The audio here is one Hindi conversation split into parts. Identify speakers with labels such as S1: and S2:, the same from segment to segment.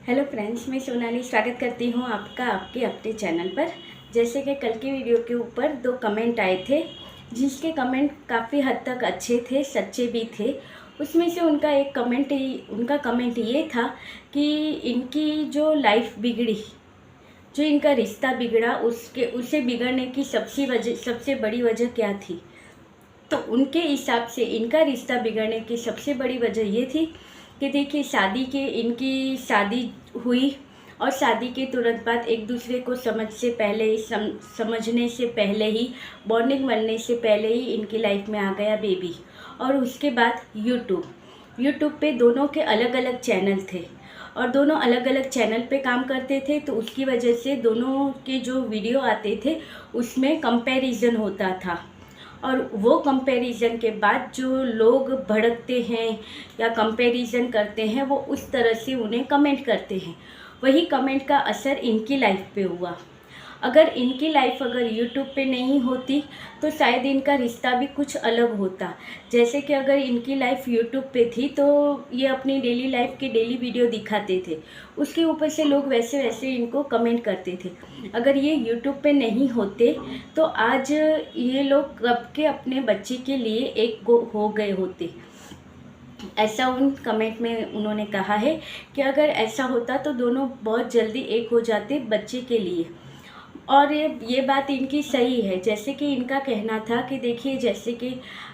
S1: हेलो फ्रेंड्स, मैं सोनाली स्वागत करती हूँ आपका आपके अपने चैनल पर। जैसे कि कल की वीडियो के ऊपर 2 कमेंट आए थे, जिसके कमेंट काफ़ी हद तक अच्छे थे, सच्चे भी थे। उसमें से उनका कमेंट ये था कि इनकी जो लाइफ बिगड़ी, जो इनका रिश्ता बिगड़ा, उसे बिगड़ने की सबसे बड़ी वजह क्या थी। तो उनके हिसाब से इनका रिश्ता बिगड़ने की सबसे बड़ी वजह ये थी कि देखिए, इनकी शादी हुई और शादी के तुरंत बाद एक दूसरे को समझने से पहले ही, बॉन्डिंग बनने से पहले ही इनकी लाइफ में आ गया बेबी। और उसके बाद यूट्यूब पे दोनों के अलग अलग चैनल थे और दोनों अलग अलग चैनल पे काम करते थे। तो उसकी वजह से दोनों के जो वीडियो आते थे उसमें कंपैरिजन होता था, और वो कंपैरिजन के बाद जो लोग भड़कते हैं या कंपैरिजन करते हैं, वो उस तरह से उन्हें कमेंट करते हैं। वही कमेंट का असर इनकी लाइफ पे हुआ। अगर यूट्यूब पे नहीं होती तो शायद इनका रिश्ता भी कुछ अलग होता। जैसे कि अगर इनकी लाइफ यूट्यूब पे थी तो ये अपनी डेली लाइफ के डेली वीडियो दिखाते थे, उसके ऊपर से लोग वैसे वैसे इनको कमेंट करते थे। अगर ये यूट्यूब पे नहीं होते तो आज ये लोग कब के अपने बच्चे के लिए एक हो गए होते। ऐसा उन कमेंट में उन्होंने कहा है कि अगर ऐसा होता तो दोनों बहुत जल्दी एक हो जाते बच्चे के लिए। और ये बात इनकी सही है। जैसे कि इनका कहना था कि देखिए, जैसे कि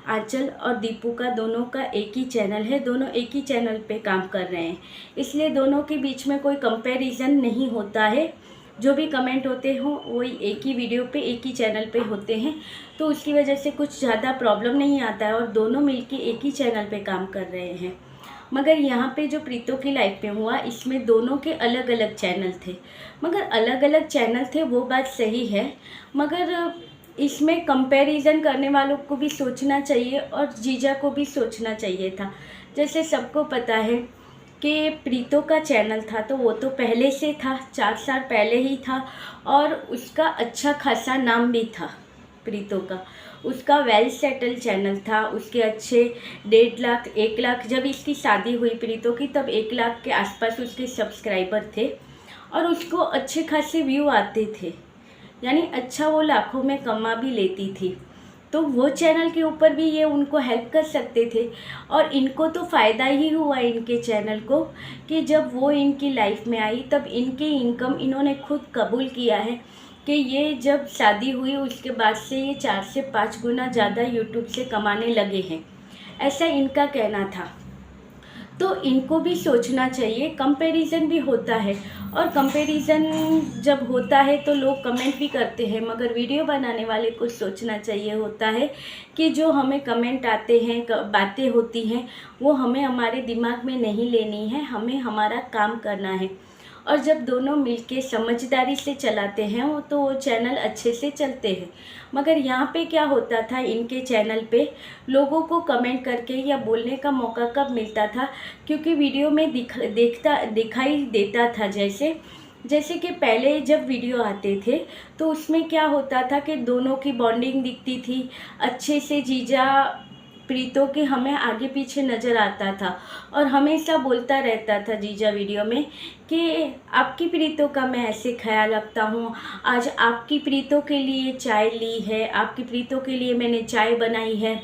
S1: आंचल और दीपू का दोनों का एक ही चैनल है, दोनों एक ही चैनल पे काम कर रहे हैं, इसलिए दोनों के बीच में कोई कंपैरिजन नहीं होता है। जो भी कमेंट होते हों वही एक ही वीडियो पे एक ही चैनल पे होते हैं, तो उसकी वजह से कुछ ज़्यादा प्रॉब्लम नहीं आता है और दोनों मिलके एक ही चैनल पे काम कर रहे हैं। मगर यहाँ पे जो प्रीतों की लाइफ में हुआ, इसमें दोनों के अलग अलग चैनल थे। मगर अलग अलग चैनल थे वो बात सही है, मगर इसमें कंपैरिजन करने वालों को भी सोचना चाहिए और जीजा को भी सोचना चाहिए था। जैसे सबको पता है कि प्रीतों का चैनल था तो वो तो पहले से था, 4 साल पहले ही था, और उसका अच्छा खासा नाम भी था प्रीतों का। उसका वेल सेटल चैनल था, उसके अच्छे 1.5 लाख 1 लाख, जब इसकी शादी हुई प्रीतों की तब 1 लाख के आसपास उसके सब्सक्राइबर थे और उसको अच्छे खासे व्यू आते थे, यानी अच्छा वो लाखों में कमा भी लेती थी। तो वो चैनल के ऊपर भी ये उनको हेल्प कर सकते थे, और इनको तो फ़ायदा ही हुआ इनके चैनल को कि जब वो इनकी लाइफ में आई तब इनके इनकम इन्होंने खुद कबूल किया है कि ये जब शादी हुई उसके बाद से ये 4 से 5 गुना ज़्यादा यूट्यूब से कमाने लगे हैं, ऐसा इनका कहना था। तो इनको भी सोचना चाहिए। कंपैरिजन भी होता है, और कंपैरिजन जब होता है तो लोग कमेंट भी करते हैं, मगर वीडियो बनाने वाले को सोचना चाहिए होता है कि जो हमें कमेंट आते हैं, बातें होती हैं, वो हमें हमारे दिमाग में नहीं लेनी है, हमें हमारा काम करना है। और जब दोनों मिलके समझदारी से चलाते हैं वो चैनल अच्छे से चलते हैं। मगर यहाँ पे क्या होता था, इनके चैनल पे लोगों को कमेंट करके या बोलने का मौका कब मिलता था, क्योंकि वीडियो में दिखाई देता था। जैसे कि पहले जब वीडियो आते थे तो उसमें क्या होता था कि दोनों की बॉन्डिंग दिखती थी अच्छे से। जीजा प्रीतों के हमें आगे पीछे नज़र आता था और हमेशा बोलता रहता था जीजा वीडियो में कि आपकी प्रीतों का मैं ऐसे ख्याल रखता हूँ, आज आपकी प्रीतों के लिए चाय ली है, आपकी प्रीतों के लिए मैंने चाय बनाई है,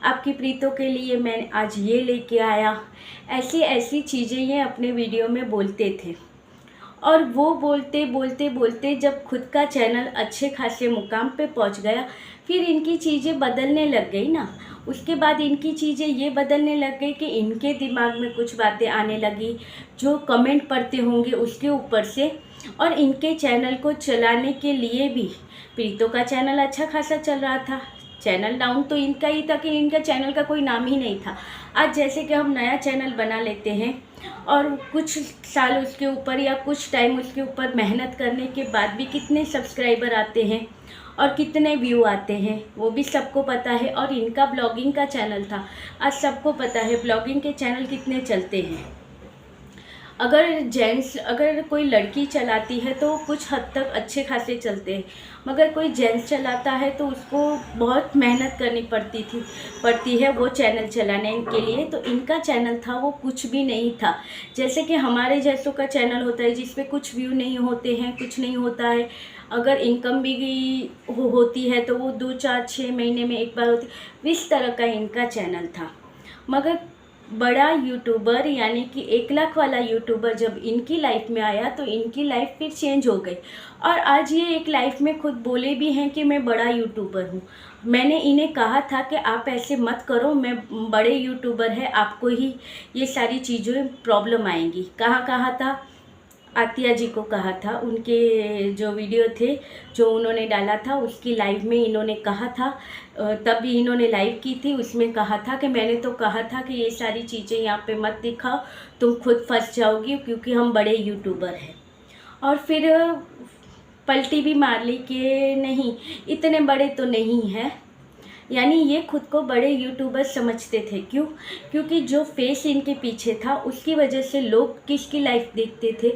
S1: आपकी प्रीतों के लिए मैं आज ये लेके आया। ऐसी ऐसी चीज़ें ये अपने वीडियो में बोलते थे। और वो बोलते बोलते बोलते जब खुद का चैनल अच्छे खासे मुकाम पे पहुंच गया, फिर इनकी चीज़ें बदलने लग गई ना। उसके बाद इनकी चीज़ें ये बदलने लग गई कि इनके दिमाग में कुछ बातें आने लगी जो कमेंट पढ़ते होंगे उसके ऊपर से, और इनके चैनल को चलाने के लिए भी प्रीतों का चैनल अच्छा खासा चल रहा था। चैनल डाउन तो इनका ही था कि इनका चैनल का कोई नाम ही नहीं था। आज जैसे कि हम नया चैनल बना लेते हैं और कुछ साल उसके ऊपर या कुछ टाइम उसके ऊपर मेहनत करने के बाद भी कितने सब्सक्राइबर आते हैं और कितने व्यू आते हैं वो भी सबको पता है। और इनका ब्लॉगिंग का चैनल था, आज सबको पता है ब्लॉगिंग के चैनल कितने चलते हैं। अगर कोई लड़की चलाती है तो कुछ हद तक अच्छे खासे चलते हैं, मगर कोई जेंट्स चलाता है तो उसको बहुत मेहनत करनी पड़ती है वो चैनल चलाने के लिए। तो इनका चैनल था वो कुछ भी नहीं था, जैसे कि हमारे जैसों का चैनल होता है जिस पे कुछ व्यू नहीं होते हैं, कुछ नहीं होता है। अगर इनकम भी होती है तो वो 2 4 6 महीने में एक बार होती, इस तरह का इनका चैनल था। मगर बड़ा यूट्यूबर यानी कि 1 लाख वाला यूट्यूबर जब इनकी लाइफ में आया तो इनकी लाइफ फिर चेंज हो गई, और आज ये एक लाइफ में खुद बोले भी हैं कि मैं बड़ा यूट्यूबर हूँ। मैंने इन्हें कहा था कि आप ऐसे मत करो, मैं बड़े यूट्यूबर है, आपको ही ये सारी चीज़ें प्रॉब्लम आएंगी। कहा था, आतिया जी को कहा था, उनके जो वीडियो थे जो उन्होंने डाला था उसकी लाइव में इन्होंने कहा था, तब भी इन्होंने लाइव की थी, उसमें कहा था कि मैंने तो कहा था कि ये सारी चीज़ें यहाँ पे मत दिखाओ, तुम खुद फंस जाओगी क्योंकि हम बड़े यूट्यूबर हैं। और फिर पलटी भी मार ली कि नहीं, इतने बड़े तो नहीं हैं, यानी ये खुद को बड़े यूट्यूबर समझते थे। क्यों? क्योंकि जो फेस इनके पीछे था उसकी वजह से लोग किसकी लाइफ देखते थे,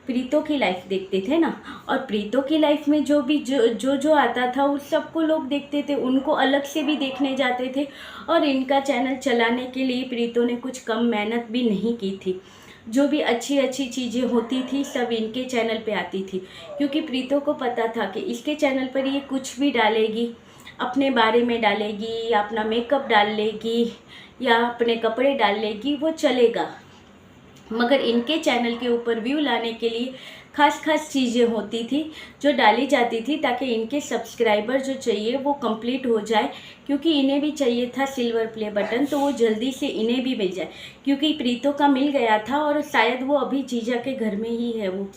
S1: प्रीतो की लाइफ देखते थे ना। और प्रीतो की लाइफ में जो भी जो आता था उस सबको लोग देखते थे, उनको अलग से भी देखने जाते थे। और इनका चैनल चलाने के लिए प्रीतो ने कुछ कम मेहनत भी नहीं की थी। जो भी अच्छी अच्छी चीज़ें होती थी सब इनके चैनल पे आती थी, क्योंकि प्रीतो को पता था कि इसके चैनल पर ये कुछ भी डालेगी, अपने बारे में डालेगी या अपना मेकअप डाल लेगी या अपने कपड़े डाल लेगी, वो चलेगा। मगर इनके चैनल के ऊपर व्यू लाने के लिए खास चीज़ें होती थी जो डाली जाती थी, ताकि इनके सब्सक्राइबर जो चाहिए वो कंप्लीट हो जाए। क्योंकि इन्हें भी चाहिए था सिल्वर प्ले बटन, तो वो जल्दी से इन्हें भी मिल जाए, क्योंकि प्रीतो का मिल गया था और शायद वो अभी जीजा के घर में ही है वो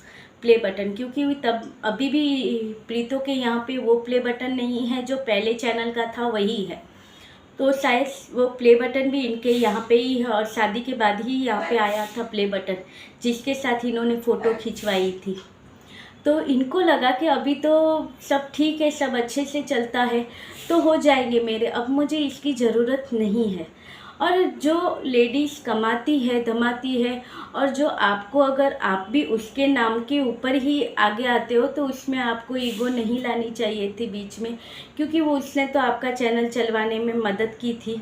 S1: प्ले बटन, क्योंकि तब अभी भी प्रीतो के यहाँ पे वो प्ले बटन नहीं है जो पहले चैनल का था वही है। तो शायद वो प्ले बटन भी इनके यहाँ पे ही है, और शादी के बाद ही यहाँ पे आया था प्ले बटन, जिसके साथ इन्होंने फ़ोटो खिंचवाई थी। तो इनको लगा कि अभी तो सब ठीक है, सब अच्छे से चलता है तो हो जाएंगे मेरे, अब मुझे इसकी ज़रूरत नहीं है। और जो लेडीज़ कमाती है धमाती है, और जो आपको, अगर आप भी उसके नाम के ऊपर ही आगे आते हो तो उसमें आपको ईगो नहीं लानी चाहिए थी बीच में, क्योंकि वो उसने तो आपका चैनल चलवाने में मदद की थी।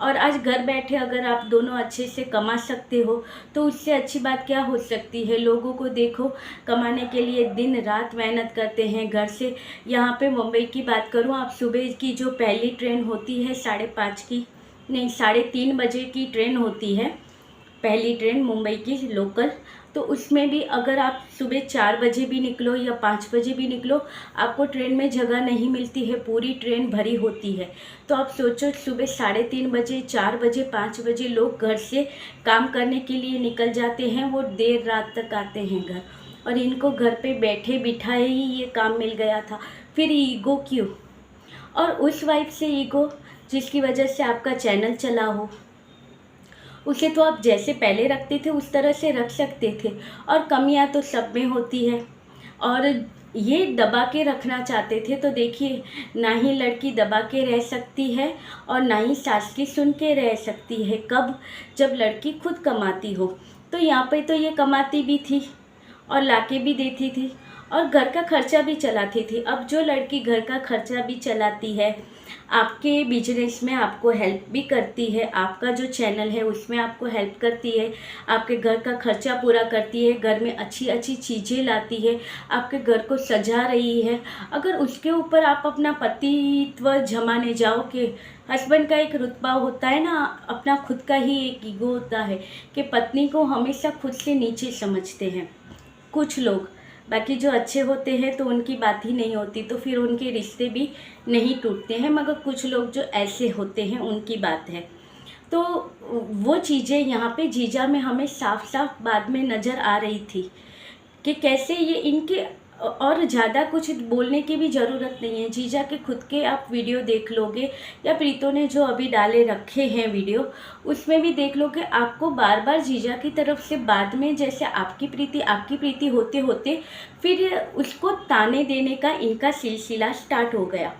S1: और आज घर बैठे अगर आप दोनों अच्छे से कमा सकते हो तो उससे अच्छी बात क्या हो सकती है। लोगों को देखो, कमाने के लिए दिन रात मेहनत करते हैं। घर से यहाँ पे मुंबई की बात करूँ, आप सुबह की जो पहली ट्रेन होती है 5:30 की, नहीं 3:30 बजे की ट्रेन होती है पहली ट्रेन मुंबई की लोकल, तो उसमें भी अगर आप सुबह 4 बजे भी निकलो या 5 बजे भी निकलो, आपको ट्रेन में जगह नहीं मिलती है, पूरी ट्रेन भरी होती है। तो आप सोचो, सुबह 3:30 बजे, 4 बजे, 5 बजे लोग घर से काम करने के लिए निकल जाते हैं, वो देर रात तक आते हैं घर, और इनको घर पे बैठे बिठाए ही ये काम मिल गया था। फिर ईगो क्यों? और उस वाइफ से ईगो जिसकी वजह से आपका चैनल चला हो, उसे तो आप जैसे पहले रखते थे उस तरह से रख सकते थे। और कमियां तो सब में होती है, और ये दबा के रखना चाहते थे। तो देखिए, ना ही लड़की दबा के रह सकती है और ना ही सास की सुन के रह सकती है। कब? जब लड़की खुद कमाती हो। तो यहाँ पे तो ये कमाती भी थी और लाके भी देती थी और घर का खर्चा भी चलाती थी। अब जो लड़की घर का खर्चा भी चलाती है, आपके बिजनेस में आपको हेल्प भी करती है, आपका जो चैनल है उसमें आपको हेल्प करती है, आपके घर का खर्चा पूरा करती है, घर में अच्छी अच्छी चीज़ें लाती है, आपके घर को सजा रही है, अगर उसके ऊपर आप अपना पतित्व जमाने जाओ कि हस्बैंड का एक रुतबा होता है ना, अपना खुद का ही एक ईगो होता है कि पत्नी को हमेशा खुद से नीचे समझते हैं कुछ लोग। बाकी जो अच्छे होते हैं तो उनकी बात ही नहीं होती, तो फिर उनके रिश्ते भी नहीं टूटते हैं, मगर कुछ लोग जो ऐसे होते हैं उनकी बात है। तो वो चीज़ें यहाँ पे जीजा में हमें साफ साफ बाद में नज़र आ रही थी कि कैसे ये इनके, और ज़्यादा कुछ बोलने की भी ज़रूरत नहीं है। जीजा के खुद के आप वीडियो देख लोगे या प्रीतो ने जो अभी डाले रखे हैं वीडियो, उसमें भी देख लोगे, आपको बार बार जीजा की तरफ से बाद में जैसे आपकी प्रीति होते होते फिर उसको ताने देने का इनका सिलसिला स्टार्ट हो गया।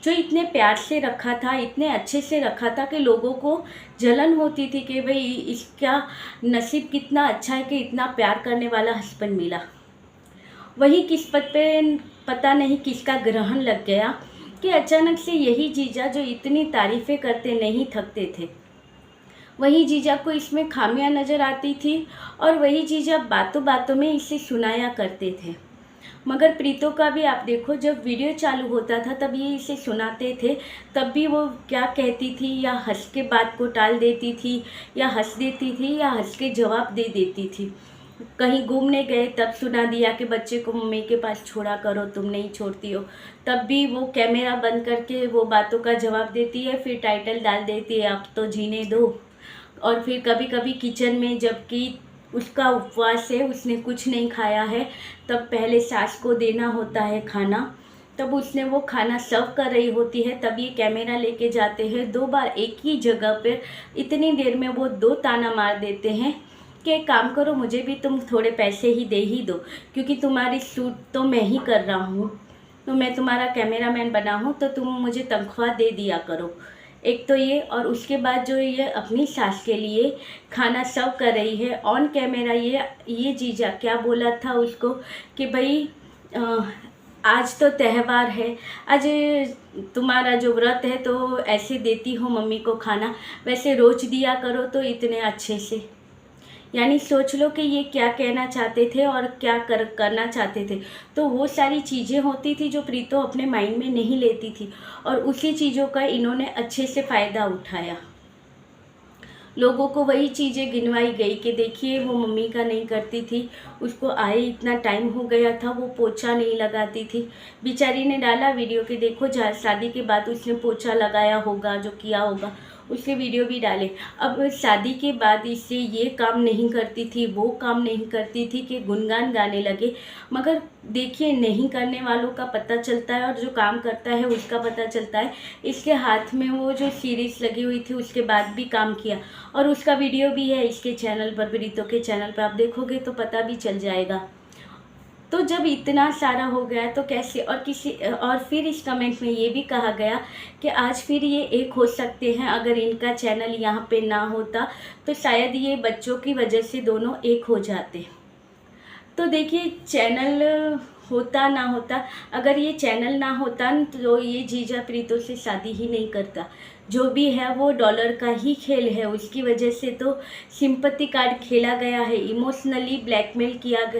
S1: जो इतने प्यार से रखा था, इतने अच्छे से रखा था कि लोगों को जलन होती थी कि भाई इसका नसीब कितना अच्छा है कि इतना प्यार करने वाला हस्बैंड मिला। वही किस्मत पे पता नहीं किसका ग्रहण लग गया कि अचानक से यही जीजा जो इतनी तारीफ़ें करते नहीं थकते थे, वही जीजा को इसमें खामियां नज़र आती थी और वही जीजा बातों बातों में इसे सुनाया करते थे। मगर प्रीतो का भी आप देखो, जब वीडियो चालू होता था तब ये इसे सुनाते थे, तब भी वो क्या कहती थी, या हंस के बात को टाल देती थी, या हंस देती थी, या हंस के जवाब दे देती थी। कहीं घूमने गए तब सुना दिया कि बच्चे को मम्मी के पास छोड़ा करो, तुम नहीं छोड़ती हो, तब भी वो कैमरा बंद करके वो बातों का जवाब देती है, फिर टाइटल डाल देती है अब तो जीने दो। और फिर कभी कभी किचन में, जबकि उसका उपवास है, उसने कुछ नहीं खाया है, तब पहले सास को देना होता है खाना, तब उसने वो खाना सर्व कर रही होती है, तब ये कैमरा लेके जाते हैं 2 बार एक ही जगह पर। इतनी देर में वो 2 ताना मार देते हैं कि एक काम करो, मुझे भी तुम थोड़े पैसे ही दे ही दो, क्योंकि तुम्हारी शूट तो मैं ही कर रहा हूँ, तो मैं तुम्हारा कैमरामैन बना हूँ, तो तुम मुझे तनख्वाह दे दिया करो। एक तो ये, और उसके बाद जो ये अपनी सास के लिए खाना सर्व कर रही है ऑन कैमरा, ये जीजा क्या बोला था उसको कि भाई आज तो त्यौहार है, आज तुम्हारा जो व्रत है तो ऐसे देती हो मम्मी को खाना, वैसे रोज दिया करो तो इतने अच्छे से। यानी सोच लो कि ये क्या कहना चाहते थे और क्या करना चाहते थे। तो वो सारी चीज़ें होती थी जो प्रीतो अपने माइंड में नहीं लेती थी, और उसी चीज़ों का इन्होंने अच्छे से फ़ायदा उठाया। लोगों को वही चीज़ें गिनवाई गई कि देखिए वो मम्मी का नहीं करती थी, उसको आए इतना टाइम हो गया था, वो पोछा नहीं लगाती थी। बेचारी ने डाला वीडियो कि देखो शादी के बाद उसने पोछा लगाया होगा, जो किया होगा, उसके वीडियो भी डाले। अब शादी के बाद इससे ये काम नहीं करती थी, वो काम नहीं करती थी कि गुणगान गाने लगे। मगर देखिए, नहीं करने वालों का पता चलता है और जो काम करता है उसका पता चलता है। इसके हाथ में वो जो सीरीज़ लगी हुई थी उसके बाद भी काम किया, और उसका वीडियो भी है इसके चैनल पर, प्रीतो के चैनल पर, आप देखोगे तो पता भी चल जाएगा। तो जब इतना सारा हो गया तो कैसे, और फिर इस कमेंट में ये भी कहा गया कि आज फिर ये एक हो सकते हैं, अगर इनका चैनल यहाँ पे ना होता तो शायद ये बच्चों की वजह से दोनों एक हो जाते। तो देखिए, चैनल होता ना होता, अगर ये चैनल ना होता तो ये जीजा प्रीतो से शादी ही नहीं करता। जो भी है वो डॉलर का ही खेल है, उसकी वजह से तो सिंपैथी कार्ड खेला गया है, इमोशनली ब्लैकमेल किया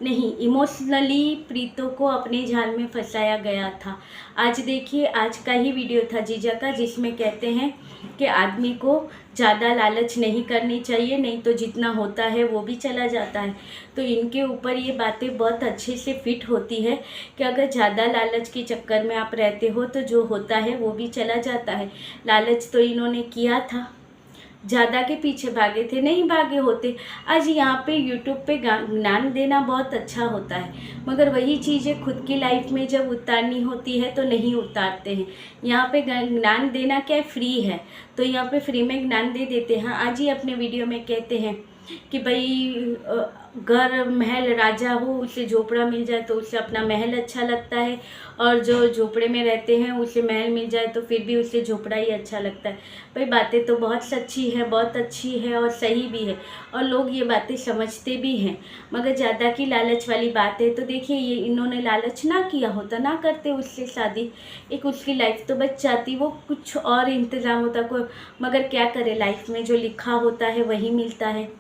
S1: नहीं, इमोशनली प्रीतो को अपने जाल में फंसाया गया था। आज देखिए, आज का ही वीडियो था जीजा का, जिसमें कहते हैं कि आदमी को ज़्यादा लालच नहीं करनी चाहिए, नहीं तो जितना होता है वो भी चला जाता है। तो इनके ऊपर ये बातें बहुत अच्छे से फिट होती है कि अगर ज़्यादा लालच के चक्कर में आप रहते हो तो जो होता है वो भी चला जाता है। लालच तो इन्होंने किया था, ज़्यादा के पीछे भागे थे, नहीं भागे होते। आज यहाँ पे यूट्यूब पे ज्ञान देना बहुत अच्छा होता है, मगर वही चीज़ें खुद की लाइफ में जब उतारनी होती है तो नहीं उतारते हैं। यहाँ पे ज्ञान देना क्या है, फ्री है, तो यहाँ पे फ्री में ज्ञान दे देते हैं। आज ही अपने वीडियो में कहते हैं कि भाई घर महल राजा हो, उसे झोपड़ा मिल जाए तो उसे अपना महल अच्छा लगता है, और जो झोपड़े में रहते हैं उसे महल मिल जाए तो फिर भी उसे झोपड़ा ही अच्छा लगता है। भाई बातें तो बहुत सच्ची है, बहुत अच्छी है और सही भी है, और लोग ये बातें समझते भी हैं। मगर ज़्यादा की लालच वाली बात है। तो देखिए, ये इन्होंने लालच ना किया होता, ना करते उससे शादी, एक उसकी लाइफ तो बच जाती, वो कुछ और इंतज़ाम होता कोई। मगर क्या करे, लाइफ में जो लिखा होता है वही मिलता है।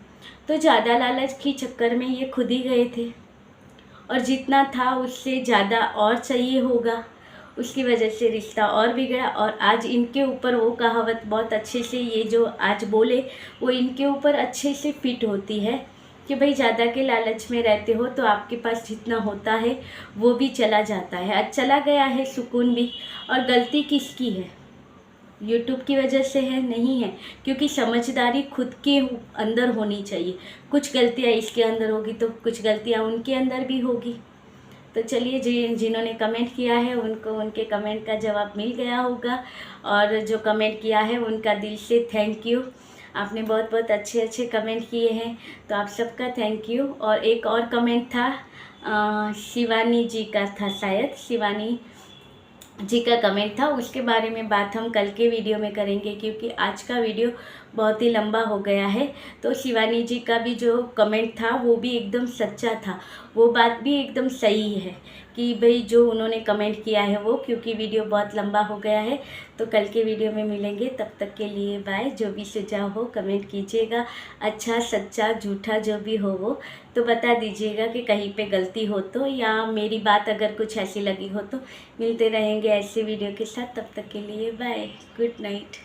S1: तो ज़्यादा लालच के चक्कर में ये खुद ही गए थे, और जितना था उससे ज़्यादा और चाहिए होगा, उसकी वजह से रिश्ता और बिगड़ा। और आज इनके ऊपर वो कहावत बहुत अच्छे से, ये जो आज बोले वो इनके ऊपर अच्छे से फिट होती है कि भाई ज़्यादा के लालच में रहते हो तो आपके पास जितना होता है वो भी चला जाता है। आज चला गया है सुकून भी, और गलती किसकी है? यूट्यूब की वजह से है? नहीं है, क्योंकि समझदारी खुद के अंदर होनी चाहिए। कुछ गलतियाँ इसके अंदर होगी तो कुछ गलतियाँ उनके अंदर भी होगी। तो चलिए, जिन्होंने कमेंट किया है उनको उनके कमेंट का जवाब मिल गया होगा, और जो कमेंट किया है उनका दिल से थैंक यू। आपने बहुत बहुत अच्छे अच्छे कमेंट किए हैं, तो आप सबका थैंक यू। और एक और कमेंट था शिवानी जी का था, शायद शिवानी जी का कमेंट था, उसके बारे में बात हम कल के वीडियो में करेंगे, क्योंकि आज का वीडियो बहुत ही लंबा हो गया है। तो शिवानी जी का भी जो कमेंट था वो भी एकदम सच्चा था, वो बात भी एकदम सही है कि भाई जो उन्होंने कमेंट किया है वो, क्योंकि वीडियो बहुत लंबा हो गया है। तो कल के वीडियो में मिलेंगे, तब तक के लिए बाय। जो भी सुझाव हो कमेंट कीजिएगा, अच्छा सच्चा झूठा जो भी हो वो तो बता दीजिएगा कि कहीं पे गलती हो तो, या मेरी बात अगर कुछ ऐसी लगी हो तो। मिलते रहेंगे ऐसे वीडियो के साथ, तब तक के लिए बाय, गुड नाइट।